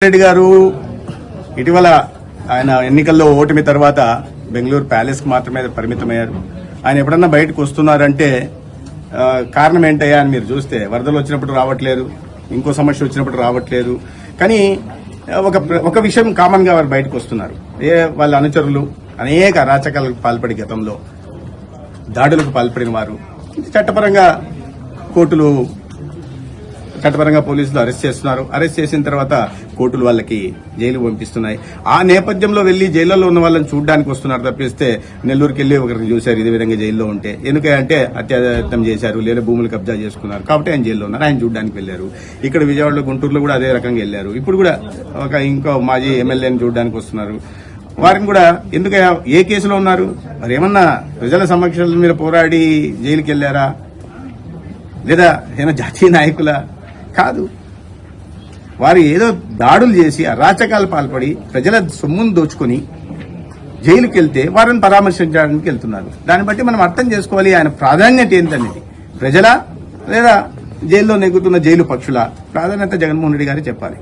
రెడ్డి గారు ఇటీవల ఆయన ఎన్నికల్లో ఓటమి తర్వాత బెంగళూరు ప్యాలెస్ కు మాత్రమే పరిమితమయ్యారు. ఆయన ఎప్పుడన్నా బయటకు వస్తున్నారంటే కారణం ఏంటయ్యా అని మీరు చూస్తే వరదలు వచ్చినప్పుడు రావట్లేదు, ఇంకో సమస్య వచ్చినప్పుడు రావట్లేదు. కానీ ఒక విషయం కామన్ గా వారు బయటకు వస్తున్నారు. వాళ్ళ అనుచరులు అనేక అరాచకాలకు పాల్పడి గతంలో దాడులకు పాల్పడిన వారు చట్టపరంగా పోలీసులు అరెస్ట్ చేస్తున్నారు. అరెస్ట్ చేసిన తర్వాత కోర్టులు వాళ్ళకి జైలు పంపిస్తున్నాయి. ఆ నేపథ్యంలో వెళ్లి జైల్లో ఉన్న వాళ్ళని చూడడానికి వస్తున్నారు తప్పిస్తే నెల్లూరుకి వెళ్లి ఒకరిని చూశారు ఇదే విధంగా జైల్లో ఉంటే. ఎందుకంటే అత్యాయత్నం చేశారు లేదా భూములు కబ్జా చేసుకున్నారు కాబట్టి ఆయన జైల్లో ఉన్నారు. ఆయన చూడడానికి వెళ్లారు. ఇక్కడ విజయవాడలో గుంటూరులో కూడా అదే రకంగా వెళ్లారు. ఇప్పుడు కూడా ఇంకో మాజీ ఎమ్మెల్యేని చూడడానికి వస్తున్నారు. వారిని కూడా ఎందుకయ్యా ఏ కేసులో ఉన్నారు? మరి ఏమన్నా ప్రజల సమక్షంలో మీరు పోరాడి జైలుకి వెళ్లారా లేదా ఏమైనా జాతీయ నాయకుల కాదు. వారు ఏదో దాడులు చేసి అరాచకాలు పాల్పడి ప్రజల సొమ్మును దోచుకుని జైలుకి వెళ్తే వారిని పరామర్శించడానికి వెళ్తున్నారు. దాన్ని బట్టి మనం అర్థం చేసుకోవాలి ఆయన ప్రాధాన్యత ఏంటనేది. ప్రజల లేదా జైల్లో నెగ్గుతున్న జైలు పక్షుల ప్రాధాన్యత జగన్మోహన్ రెడ్డి గారే చెప్పాలి.